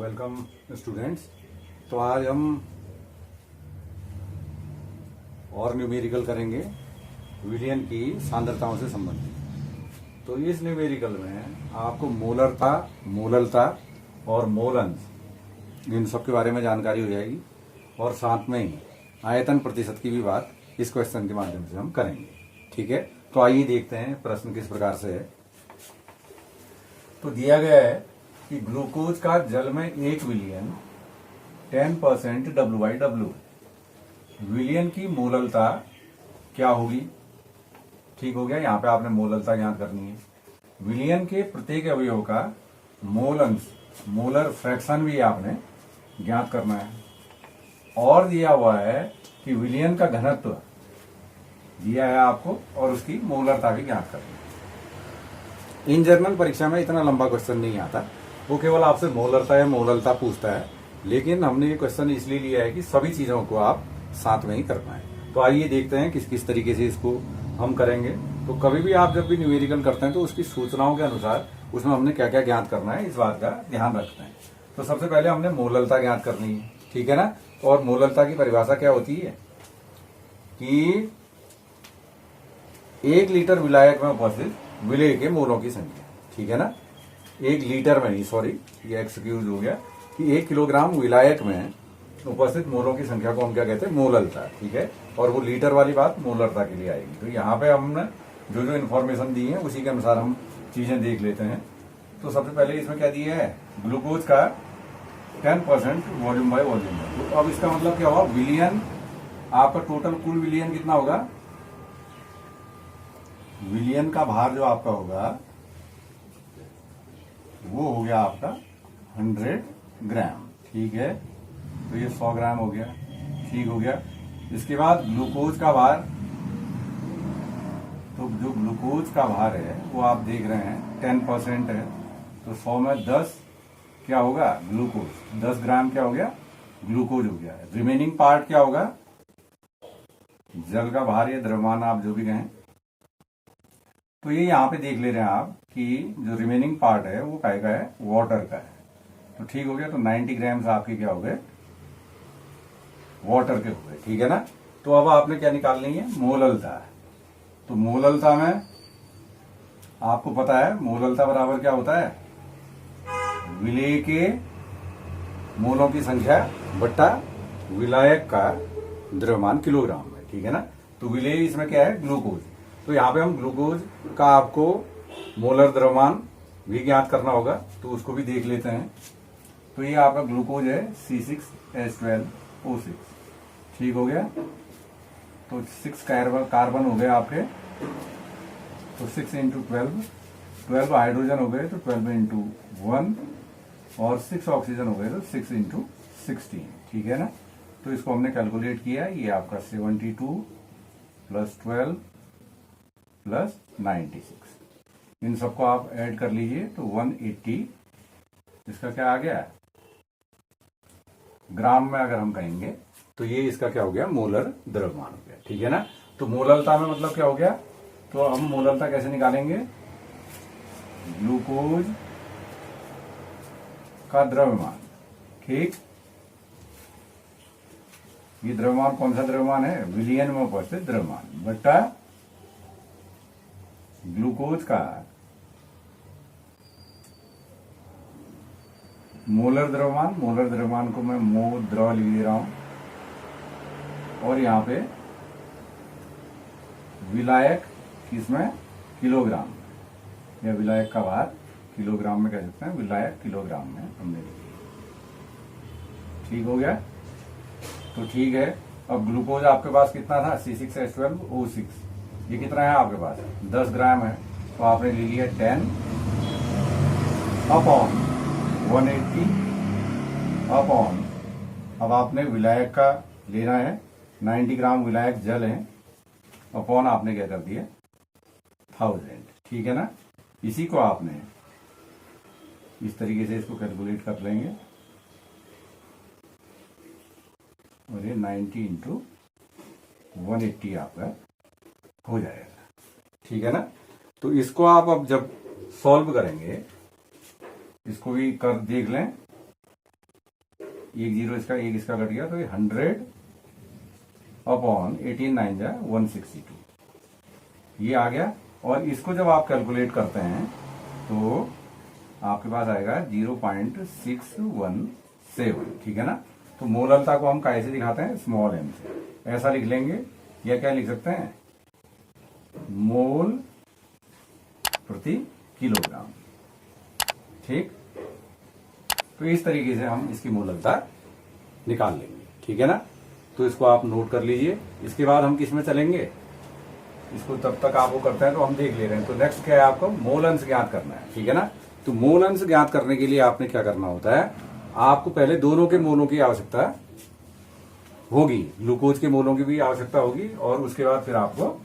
Welcome students. तो आज हम और न्यूमेरिकल करेंगे विलियन की सांद्रताओं से संबंधित। तो इस न्यूमेरिकल में आपको मोलरता, मोललता और मोल अंश इन सब के बारे में जानकारी हो जाएगी और साथ में ही आयतन प्रतिशत की भी बात इस क्वेश्चन के माध्यम से हम करेंगे। ठीक है, तो आइए देखते हैं प्रश्न किस प्रकार से है। तो दिया गया है कि ग्लूकोज का जल में 1 विलियन 10% W/W। विलियन की मोललता क्या होगी? ठीक हो गया, यहां पे आपने मोललता ज्ञात करनी है। विलियन के प्रत्येक अवयव का मोल अंश, मोलर फ्रैक्शन भी आपने ज्ञात करना है। और दिया हुआ है कि विलियन का घनत्व दिया है आपको और उसकी मोलरता भी ज्ञात करनी है। इन जनरल परीक्षा में इतना लंबा क्वेश्चन नहीं आता, वो केवल आपसे मोलरता या मोललता पूछता है, लेकिन हमने ये क्वेश्चन इसलिए लिया है कि सभी चीजों को आप साथ में ही कर पाए। तो आइए देखते हैं किस किस तरीके से इसको हम करेंगे। तो कभी भी आप जब भी न्यूमेरिकल करते हैं तो उसकी सूचनाओं के अनुसार उसमें हमने क्या क्या ज्ञात करना है, इस बात का ध्यान रखते हैं। तो सबसे पहले हमने मोललता ज्ञात करनी है, ठीक है ना। और मोललता की परिभाषा क्या होती है कि 1 लीटर विलायक में उपस्थित विलेय के मोलों की संख्या, ठीक है ना। 1 लीटर में नहीं, सॉरी ये एक्सक्यूज हो गया, कि 1 किलोग्राम विलायक में उपस्थित मोलों की संख्या को हम क्या कहते हैं? मोललता, ठीक है। और वो लीटर वाली बात मोलरता के लिए आएगी। तो यहाँ पे हमने जो जो इन्फॉर्मेशन दी है उसी के अनुसार हम चीजें देख लेते हैं। तो सबसे पहले इसमें क्या दिया है? ग्लूकोज का 10% वॉल्यूम बाय वॉल्यूम है। तो अब इसका मतलब क्या हुआ? विलियन, आपका टोटल कुल विलियन कितना होगा? विलियन का भार जो आपका होगा वो हो गया आपका 100 ग्राम, ठीक है। तो ये 100 ग्राम हो गया, ठीक हो गया। इसके बाद ग्लूकोज का भार, तो जो ग्लूकोज का भार है वो आप देख रहे हैं 10% है। तो 100 में 10 क्या होगा? ग्लूकोज। 10 ग्राम क्या हो गया? ग्लूकोज हो गया। रिमेनिंग पार्ट क्या होगा? जल का भार या द्रव्यमान, आप जो भी कहें। तो ये यहाँ पे देख ले रहे हैं आप कि जो रिमेनिंग पार्ट है वो काय का है? वाटर का है। तो ठीक हो गया। तो 90 ग्राम्स आपके क्या हो गए? वाटर के हो गए, ठीक है ना। तो अब आपने क्या निकालनी है? मोललता। तो मोललता में आपको पता है मोललता बराबर क्या होता है? विलेय के मोलों की संख्या बट्टा विलायक का द्रव्यमान किलोग्राम में, ठीक है ना। तो विलेय इसमें क्या है? ग्लूकोज। तो यहाँ पे हम ग्लूकोज का आपको मोलर द्रव्यमान भी ज्ञात करना होगा, तो उसको भी देख लेते हैं। तो ये आपका ग्लूकोज है C6H12O6, ठीक हो गया। तो 6 कार्बन हो गए आपके, तो 6 इंटू 12 हाइड्रोजन हो गए, तो 12 इंटू 1, और 6 ऑक्सीजन हो गए, तो 6 इंटू 16, ठीक है ना। तो इसको हमने कैलकुलेट किया, ये आपका 72 प्लस 12 प्लस 96, इन सबको आप ऐड कर लीजिए तो 180, इसका क्या आ गया? ग्राम में अगर हम कहेंगे तो ये इसका क्या हो गया? मोलर द्रव्यमान हो गया, ठीक है ना। तो मोललता में मतलब क्या हो गया? तो हम मोललता कैसे निकालेंगे? ग्लूकोज का द्रव्यमान, ठीक। ये द्रव्यमान कौन सा द्रव्यमान है? विलियन में उपस्थित द्रव्यमान बट्टा ग्लूकोज का मोलर द्रव्यमान। मोलर द्रव्यमान को मैं मो द्रव लिख दे रहा हूं, और यहां पे विलायक किसमें? किलोग्राम में, या विलायक का भार किलोग्राम में कह सकते हैं, विलायक किलोग्राम में हमने लिखी, ठीक हो गया। तो ठीक है। अब ग्लूकोज आपके पास कितना था? C6H12O6, ये कितना है आपके पास? 10 ग्राम है। तो आपने ले लिया 10 अपॉन 180 अपॉन, अब आपने विलायक का लेना है, 90 ग्राम विलायक जल है, अपॉन आपने क्या कर दिया? 1000, ठीक है ना। इसी को आपने इस तरीके से इसको कैलकुलेट कर लेंगे, और ये 90 इंटू 180 आपका हो जाएगा, ठीक है ना। तो इसको आप अब जब सॉल्व करेंगे, इसको भी कर देख लें। एक जीरो इसका, एक इसका कट गया, तो ये 100 अपॉन 18 9 जा 162 ये आ गया। और इसको जब आप कैलकुलेट करते हैं तो आपके पास आएगा 0.617, ठीक है ना। तो मोलरता को हम कैसे दिखाते हैं, स्मॉल m से ऐसा लिख लेंगे, या क्या लिख सकते हैं, मोल प्रति किलोग्राम, ठीक। तो इस तरीके से हम इसकी मोलरता निकाल लेंगे, ठीक है ना। तो इसको आप नोट कर लीजिए। इसके बाद हम किस में चलेंगे, इसको तब तक आप वो करते हैं तो हम देख ले रहे हैं। तो नेक्स्ट क्या है, आपको मोल अंश ज्ञात करना है, ठीक है ना। तो मोल अंश ज्ञात करने के लिए आपने क्या करना होता है, आपको पहले दोनों के मोलों की आवश्यकता होगी, ग्लूकोज के मोलों की भी आवश्यकता होगी, और उसके बाद फिर आपको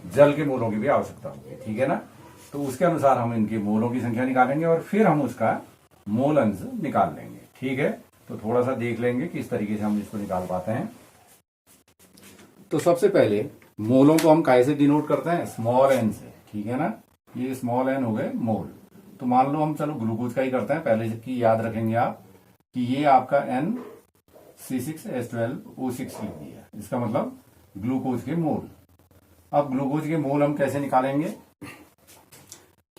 जल के मोलों की भी आवश्यकता होगी, ठीक है ना। तो उसके अनुसार हम इनके मोलों की संख्या निकालेंगे और फिर हम उसका मोल अंश निकाल लेंगे, ठीक है। तो थोड़ा सा देख लेंगे किस तरीके से हम इसको निकाल पाते हैं। तो सबसे पहले मोलों को हम कैसे डिनोट करते हैं, स्मॉल एन से, ठीक है ना। ये स्मॉल एन हो गए मोल। तो मान लो हम चलो ग्लूकोज का ही करते हैं, पहले की याद रखेंगे आप कि ये आपका NC6H12O6 लिख दिया, इसका मतलब ग्लूकोज के मोल। अब ग्लूकोज के मोल हम कैसे निकालेंगे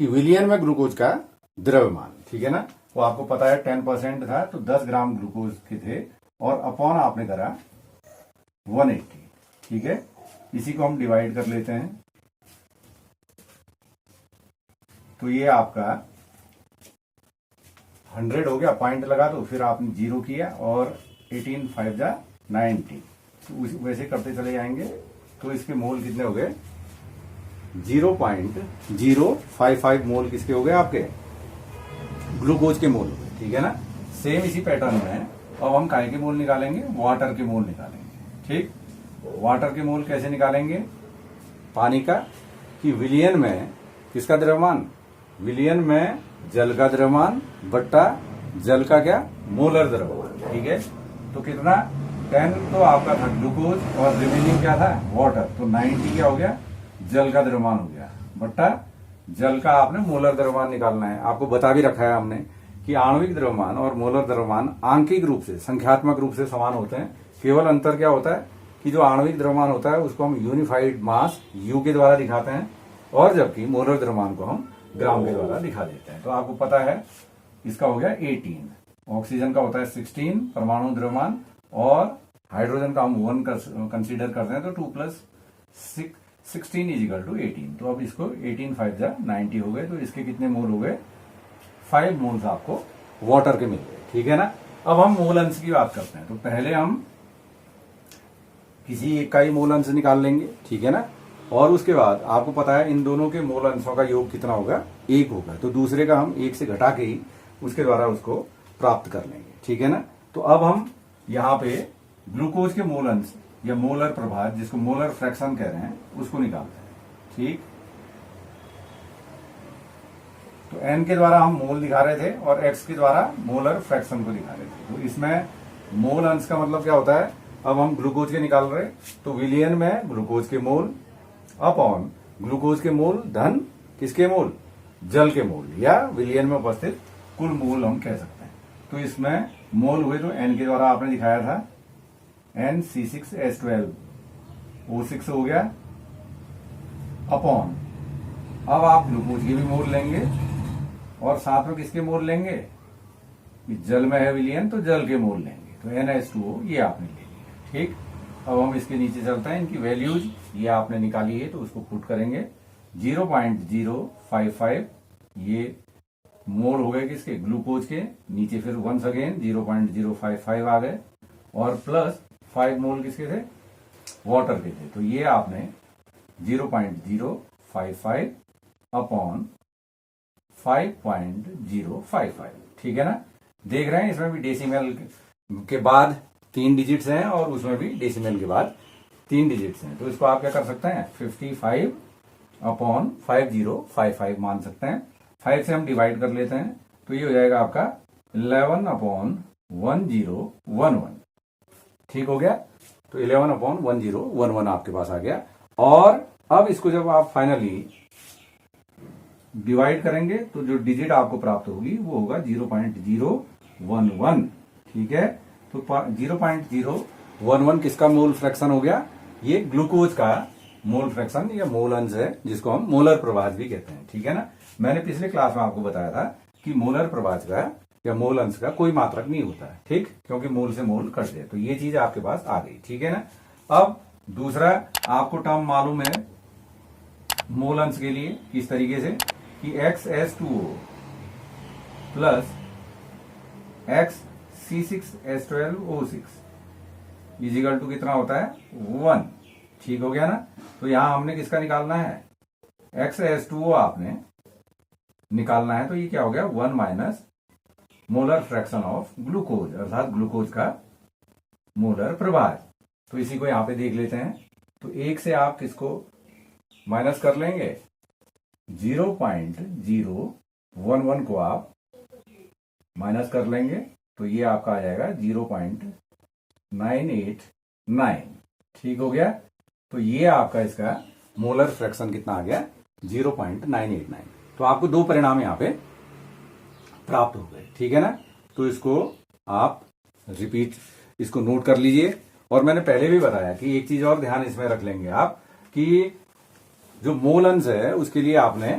कि विलियन में ग्लूकोज का द्रव्यमान, ठीक है ना। वो आपको पता है 10% था, तो 10 ग्राम ग्लूकोज के थे, और अपॉन आपने करा 180, ठीक है। इसी को हम डिवाइड कर लेते हैं, तो ये आपका 100 हो गया, पॉइंट लगा तो फिर आपने 0 किया, और 18 5 जा 90, तो वैसे करते चले जाएंगे। तो इसके मोल कितने हो गए, 0.055 मोल किसके हो गए, आपके ग्लूकोज के मोल हो गए, ठीक है ना। सेम इसी पैटर्न में अब हम काय के मोल निकालेंगे, वाटर के मोल निकालेंगे, ठीक। वाटर के मोल कैसे निकालेंगे, पानी का, कि विलियन में किसका द्रव्यमान, विलियन में जल का द्रव्यमान बट्टा जल का क्या, मोलर द्रव्यमान, ठीक है। तो कितना, 10 तो आपका था ग्लूकोज और रिमेनिंग क्या था, वाटर, तो 90 क्या हो गया, जल का द्रव्यमान हो गया, बट्टा जल का आपने मोलर द्रव्यमान निकालना है। आपको बता भी रखा है हमने कि आणविक द्रव्यमान और मोलर द्रव्यमान आंकिक रूप से, संख्यात्मक रूप से समान होते हैं। केवल अंतर क्या होता है कि जो आणविक द्रव्यमान होता है उसको हम यूनिफाइड मास यू के द्वारा दिखाते हैं, और जबकि मोलर द्रव्यमान को हम ग्राम के द्वारा दिखा देते हैं। तो आपको पता है इसका हो गया 18, ऑक्सीजन का होता है 16 परमाणु द्रव्यमान, और हाइड्रोजन का हम 1 कंसीडर करते हैं, तो 2 + 16 = 18। तो अब इसको 18 5 जा 90 हो गए, तो इसके कितने मोल हो गए, 5 मोल्स आपको वाटर के मिल गए, ठीक है ना। अब हम मोल अंश की बात करते हैं। तो पहले हम किसी एक का ही मोल अंश निकाल लेंगे, ठीक है ना। और उसके बाद आपको पता है इन दोनों के मोल अंशों का योग कितना होगा, 1 होगा, तो दूसरे का हम 1 से घटा के ही उसके द्वारा उसको प्राप्त कर लेंगे, ठीक है ना। तो अब हम यहाँ पे ग्लूकोज के मोल अंश या मोलर प्रभार, जिसको मोलर फ्रैक्शन कह रहे हैं, उसको निकालते हैं, ठीक। तो n के द्वारा हम मोल दिखा रहे थे और x के द्वारा मोलर फ्रैक्शन को दिखा रहे थे। तो इसमें मोल अंश का मतलब क्या होता है, अब हम ग्लूकोज के निकाल रहे, तो विलियन में ग्लूकोज के मोल अपॉन ग्लूकोज के मोल धन किसके मोल, जल के मोल, या विलियन में उपस्थित कुल मोल हम कह सकते हैं। तो इसमें मोल हुए तो n के द्वारा आपने दिखाया था NC6H12O6 हो गया, अपॉन अब आप ग्लूकोज के भी मोल लेंगे, और साथ में किसके मोल लेंगे, जल में है विलियन तो जल के मोल लेंगे, तो NH2O ये आपने ले लिया, ठीक। अब हम इसके नीचे चलते हैं, इनकी वैल्यूज ये आपने निकाली है, तो उसको पुट करेंगे, 0.055 ये मोल हो गए किसके, ग्लूकोज के, नीचे फिर वंस अगेन 0.055 आ गए, और प्लस 5 मोल किसके थे, वाटर के थे। तो ये आपने 0.055 अपॉन 5.055, ठीक है ना। देख रहे हैं इसमें भी डेसिमल के बाद 3 डिजिट्स हैं, और उसमें भी डेसिमल के बाद 3 डिजिट्स हैं। तो इसको आप क्या कर सकते हैं, 55 अपॉन 5055 मान सकते हैं। 5 से हम डिवाइड कर लेते हैं, तो ये हो जाएगा आपका 11 अपॉन 1011, ठीक हो गया। तो 11 अपॉन 1011 आपके पास आ गया। और अब इसको जब आप फाइनली डिवाइड करेंगे तो जो डिजिट आपको प्राप्त होगी वो होगा 0.011, ठीक है। तो 0.011 किसका मोल फ्रैक्शन हो गया? ये ग्लूकोज का मोल फ्रैक्शन या मोल अंश है, जिसको हम मोलर प्रभाज भी कहते हैं। ठीक है ना। मैंने पिछले क्लास में आपको बताया था कि मोलर प्रभाज का या मोल अंश का कोई मात्रक नहीं होता है, ठीक, क्योंकि मोल से मोल कट जाए। तो ये चीज आपके पास आ गई। ठीक है ना। अब दूसरा आपको टर्म मालूम है मोल अंश के लिए किस तरीके से कि XS2O plus XC6H12O6 is equal to कितना होता है? 1। ठीक हो गया ना। तो यहां हमने किसका निकालना है? XS2O आपने निकालना है। तो ये क्या हो गया? 1 minus molar fraction of glucose, अर्थात ग्लूकोज का मोलर प्रभाज। तो इसी को यहां पे देख लेते हैं। तो 1 से आप किसको माइनस कर लेंगे? 0.011 को आप माइनस कर लेंगे तो ये आपका आ जाएगा 0.989। ठीक हो गया। तो ये आपका इसका मोलर फ्रैक्शन कितना आ गया? 0.989। तो आपको दो परिणाम यहां पे प्राप्त हो गए। ठीक है ना। तो इसको आप रिपीट, इसको नोट कर लीजिए। और मैंने पहले भी बताया कि एक चीज और ध्यान इसमें रख लेंगे आप कि जो मोल अंश है उसके लिए आपने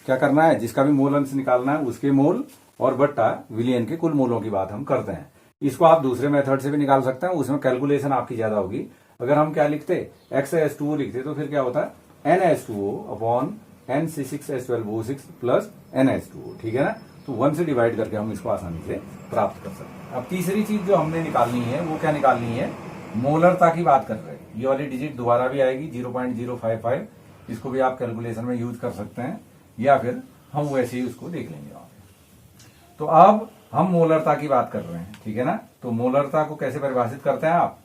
क्या करना है? जिसका भी मोल अंश निकालना है उसके मोल और बट्टा विलियन के कुल मोलों की बात हम करते हैं। इसको आप दूसरे मेथड से भी निकाल सकते हैं, उसमें कैलकुलेशन आपकी ज्यादा होगी। अगर हम क्या लिखते? XS2O लिखते तो फिर क्या होता? NH2O upon NC6H12O6 plus NH2O। ठीक है ना। तो 1 से डिवाइड करके हम इसको आसानी से प्राप्त कर सकते हैं। अब तीसरी चीज जो हमने निकालनी है वो क्या निकालनी है? मोलरता की बात कर रहे हैं। ये वाली डिजिट दोबारा भी आएगी 0.055। इसको भी आप कैलकुलेशन में यूज कर सकते हैं या फिर हम वैसे ही उसको देख लेंगे। तो अब हम मोलरता की बात कर रहे हैं। ठीक है ना। तो मोलरता को कैसे परिभाषित करते हैं आप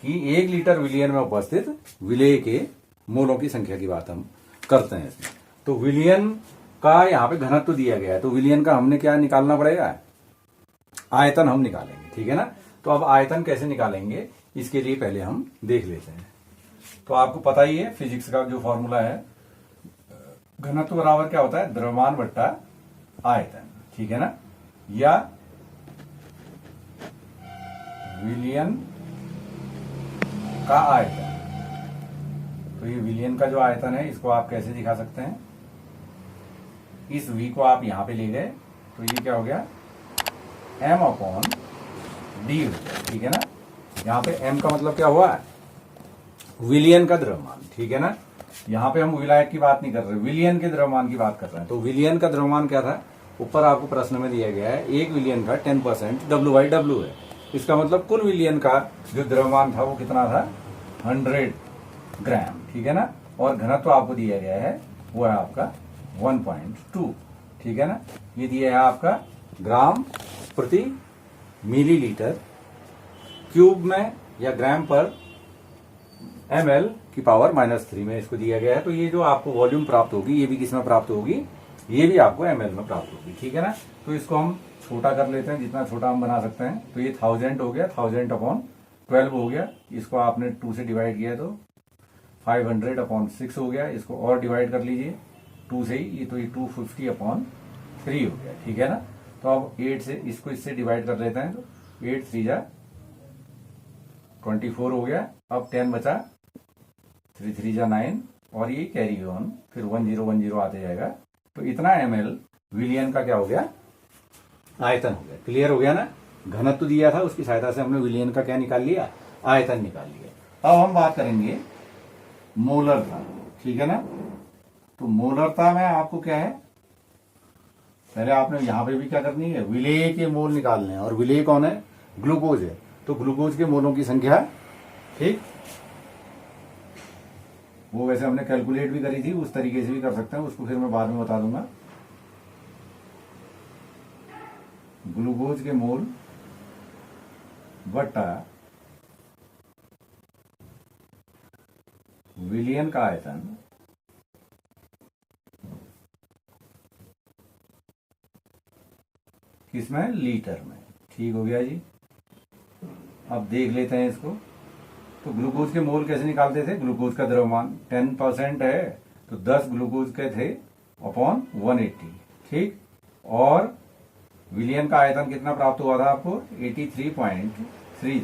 कि 1 लीटर विलियन में उपस्थित विलेय के मोलों की संख्या की बात हम करते हैं इसमें। तो विलियन का यहाँ पे घनत्व दिया गया है, तो विलियन का हमने क्या निकालना पड़ेगा? आयतन हम निकालेंगे। ठीक है ना। तो अब आयतन कैसे निकालेंगे इसके लिए पहले हम देख लेते हैं। तो आपको पता ही है फिजिक्स का जो फॉर्मूला है, घनत्व बराबर क्या होता है? द्रव्यमान बट्टा आयतन। ठीक है ना। या विलियन का आयतन। तो ये विलियन का जो आयतन है इसको आप कैसे दिखा सकते हैं? इस v को आप यहां पे ले गए तो ये क्या हो गया? m अपॉन डी हो गया। ठीक है ना। यहां पे m का मतलब क्या हुआ? विलियन का द्रव्यमान। ठीक है ना। यहां पे हम विलायक की बात नहीं कर रहे, विलियन के द्रव्यमान की बात कर रहे हैं। तो विलियन का द्रव्यमान क्या था? ऊपर आपको प्रश्न में दिया गया है 1 विलियन का 10% W/W है। इसका मतलब कुल विलियन का जो द्रव्यमान था वो कितना था? 100 ग्राम। ठीक है ना। और घनत्व आपको दिया गया है वो है आपका 1.2। ठीक है ना। ये दिया है आपका ग्राम प्रति मिलीलीटर क्यूब में या ग्राम पर ml की पावर -3 में इसको दिया गया है। तो ये जो आपको वॉल्यूम प्राप्त होगी ये भी किसमें प्राप्त होगी? ये भी आपको ml में प्राप्त होगी। ठीक है ना। तो इसको हम छोटा कर लेते हैं, जितना छोटा हम बना सकते हैं। तो ये 1000 हो गया, 1000 अपॉन 12 हो गया। इसको आपने 2 से डिवाइड किया तो 500 अपॉन 6 हो गया। इसको और डिवाइड कर लीजिए 2 से ही, ये तो ये 250 अपॉन 3 हो गया। ठीक है ना। तो अब 8 से इसको इससे डिवाइड कर लेते हैं तो 8 3 जा 24 हो गया। अब 10 बचा, 3 3 जा 9 और ये कैरी ऑन, फिर 1010 आते जाएगा। तो इतना ml विलियन का क्या हो गया? आयतन हो गया। क्लियर हो गया ना। घनत्व दिया था उसकी सहायता से हमने विलियन का क्या निकाल लिया? आयतन निकाल लिया। अब हम बात करेंगे मोलरता। ठीक है ना। तो मोलरता में आपको क्या है? पहले आपने यहां पे भी क्या करनी है? विलेय के मोल निकालने हैं। और विलेय कौन है? ग्लूकोज है। तो ग्लूकोज के मोलों की संख्या, ठीक, वो वैसे हमने कैलकुलेट भी करी थी, उस तरीके से भी कर सकते हैं, उसको फिर मैं बाद में बता दूंगा। ग्लूकोज के मोल बटा विलियन का आयतन किसमें? लीटर में। ठीक हो गया जी। अब देख लेते हैं इसको। तो ग्लूकोज के मोल कैसे निकालते थे? ग्लूकोज का द्रव्यमान 10% है तो 10 ग्लूकोज के थे अपॉन 180। ठीक। और विलियन का आयतन कितना प्राप्त हुआ था आपको 83.33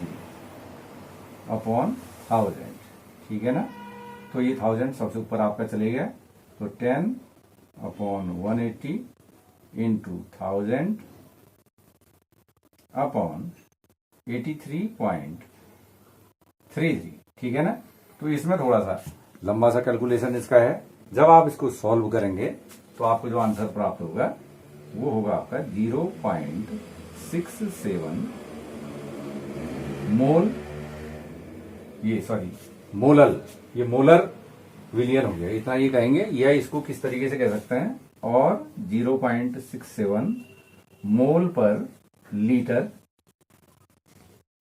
अपॉन 1000, ठीक है ना। तो ये 1000 सबसे ऊपर आपका चले गया, तो 10 अपॉन 180 इंटू 1000 अपॉन 83.33, ठीक है ना। तो इसमें थोड़ा सा लंबा सा कैलकुलेशन इसका है। जब आप इसको सॉल्व करेंगे तो आपको जो आंसर प्राप्त होगा वो होगा आपका 0.67 मोल, मोलल, ये मोलर विलियन हो गया, इतना ये कहेंगे, या इसको किस तरीके से कह सकते हैं, और 0.67 मोल पर लीटर,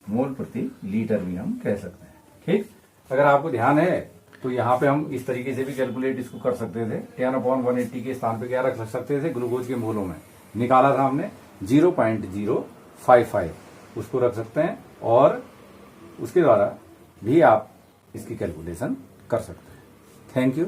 मोल प्रति लीटर भी हम कह सकते हैं, ठीक। अगर आपको ध्यान है तो यहाँ पे हम इस तरीके से भी कैलकुलेट इसको कर सकते थे। 10/180 के स्थान पे क्या रख सकते थे, ग्लूकोज के मोलों में निकाला था हमने 0.055, उसको रख सकते हैं, और उसके द्वारा भी आप इसकी कैलकुलेशन कर सकते हैं। Thank you.